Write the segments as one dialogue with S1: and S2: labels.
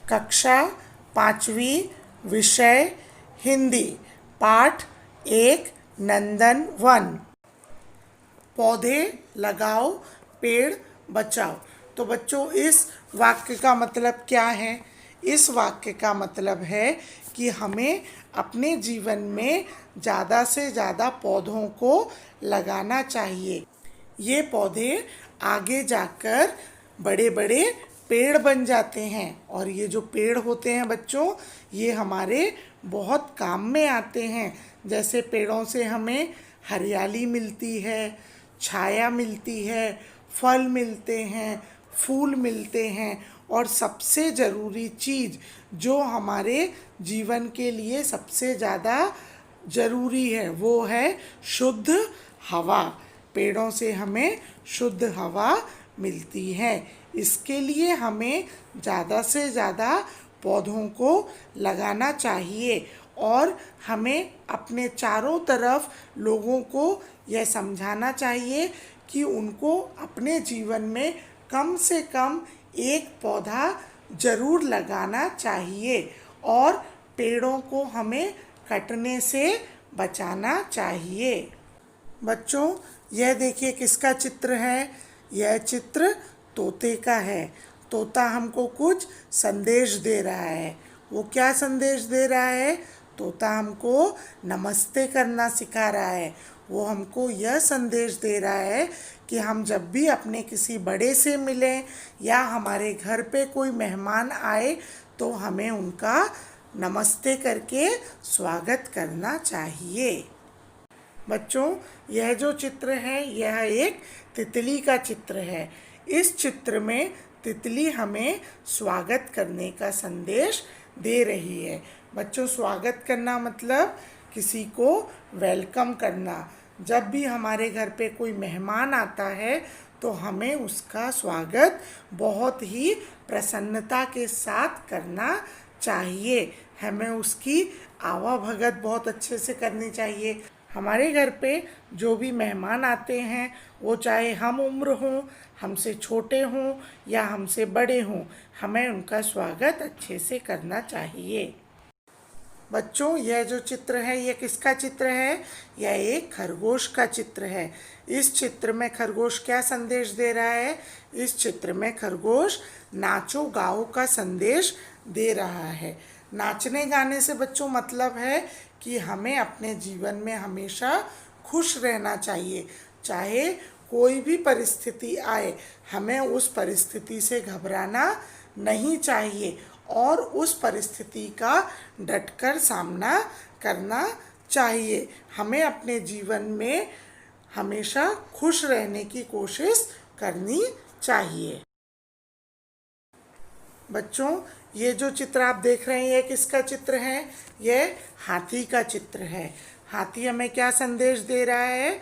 S1: कक्षा 5वीं, विषय हिंदी, पाठ 1, नंदन वन। पौधे लगाओ, पेड़ बचाओ। तो बच्चों, इस वाक्य का मतलब क्या है? इस वाक्य का मतलब है कि हमें अपने जीवन में ज़्यादा से ज़्यादा पौधों को लगाना चाहिए। ये पौधे आगे जाकर बड़े बड़े पेड़ बन जाते हैं, और ये जो पेड़ होते हैं बच्चों, ये हमारे बहुत काम में आते हैं। जैसे पेड़ों से हमें हरियाली मिलती है, छाया मिलती है, फल मिलते हैं, फूल मिलते हैं, और सबसे ज़रूरी चीज़ जो हमारे जीवन के लिए सबसे ज़्यादा ज़रूरी है वो है शुद्ध हवा। पेड़ों से हमें शुद्ध हवा मिलती है। इसके लिए हमें ज़्यादा से ज़्यादा पौधों को लगाना चाहिए, और हमें अपने चारों तरफ लोगों को यह समझाना चाहिए कि उनको अपने जीवन में कम से कम एक पौधा ज़रूर लगाना चाहिए, और पेड़ों को हमें कटने से बचाना चाहिए। बच्चों, यह देखिए किसका चित्र है? यह चित्र तोते का है। तोता हमको कुछ संदेश दे रहा है। वो क्या संदेश दे रहा है? तोता हमको नमस्ते करना सिखा रहा है। वो हमको यह संदेश दे रहा है कि हम जब भी अपने किसी बड़े से मिलें या हमारे घर पे कोई मेहमान आए तो हमें उनका नमस्ते करके स्वागत करना चाहिए। बच्चों, यह जो चित्र है यह एक तितली का चित्र है। इस चित्र में तितली हमें स्वागत करने का संदेश दे रही है। बच्चों, स्वागत करना मतलब किसी को वेलकम करना। जब भी हमारे घर पे कोई मेहमान आता है तो हमें उसका स्वागत बहुत ही प्रसन्नता के साथ करना चाहिए। हमें उसकी आवाभगत बहुत अच्छे से करनी चाहिए। हमारे घर पे जो भी मेहमान आते हैं, वो चाहे हम उम्र हों, हमसे छोटे हों या हमसे बड़े हों, हमें उनका स्वागत अच्छे से करना चाहिए। बच्चों, यह जो चित्र है यह किसका चित्र है? यह एक खरगोश का चित्र है। इस चित्र में खरगोश क्या संदेश दे रहा है? इस चित्र में खरगोश नाचो गाओ का संदेश दे रहा है। नाचने गाने से बच्चों मतलब है कि हमें अपने जीवन में हमेशा खुश रहना चाहिए। चाहे कोई भी परिस्थिति आए, हमें उस परिस्थिति से घबराना नहीं चाहिए, और उस परिस्थिति का डटकर सामना करना चाहिए। हमें अपने जीवन में हमेशा खुश रहने की कोशिश करनी चाहिए। बच्चों, ये जो चित्र आप देख रहे हैं ये किसका चित्र है? यह हाथी का चित्र है। हाथी हमें क्या संदेश दे रहा है?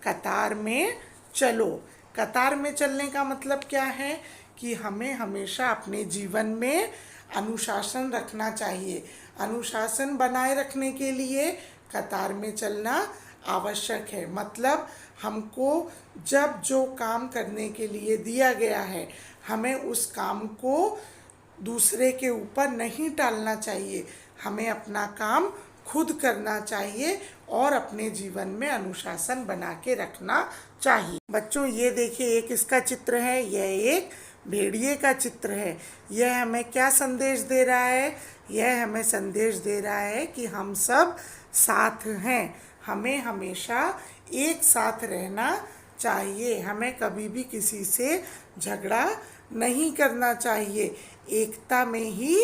S1: कतार में चलो। कतार में चलने का मतलब क्या है? कि हमें हमेशा अपने जीवन में अनुशासन रखना चाहिए। अनुशासन बनाए रखने के लिए कतार में चलना आवश्यक है। मतलब हमको जब जो काम करने के लिए दिया गया है, हमें उस काम को दूसरे के ऊपर नहीं टालना चाहिए। हमें अपना काम खुद करना चाहिए और अपने जीवन में अनुशासन बना के रखना चाहिए। बच्चों, ये देखिए ये किसका चित्र है? यह एक भेड़िए का चित्र है। यह हमें क्या संदेश दे रहा है? यह हमें संदेश दे रहा है कि हम सब साथ हैं। हमें हमेशा एक साथ रहना चाहिए। हमें कभी भी किसी से झगड़ा नहीं करना चाहिए। एकता में ही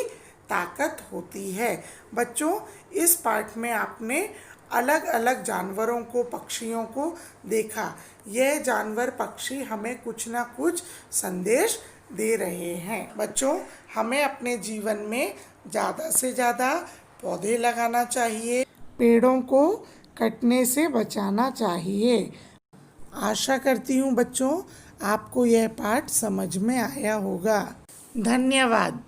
S1: ताकत होती है। बच्चों, इस पाठ में आपने अलग अलग जानवरों को, पक्षियों को देखा। यह जानवर पक्षी हमें कुछ ना कुछ संदेश दे रहे हैं। बच्चों, हमें अपने जीवन में ज़्यादा से ज़्यादा पौधे लगाना चाहिए, पेड़ों को कटने से बचाना चाहिए। आशा करती हूँ बच्चों आपको यह पाठ समझ में आया होगा। धन्यवाद।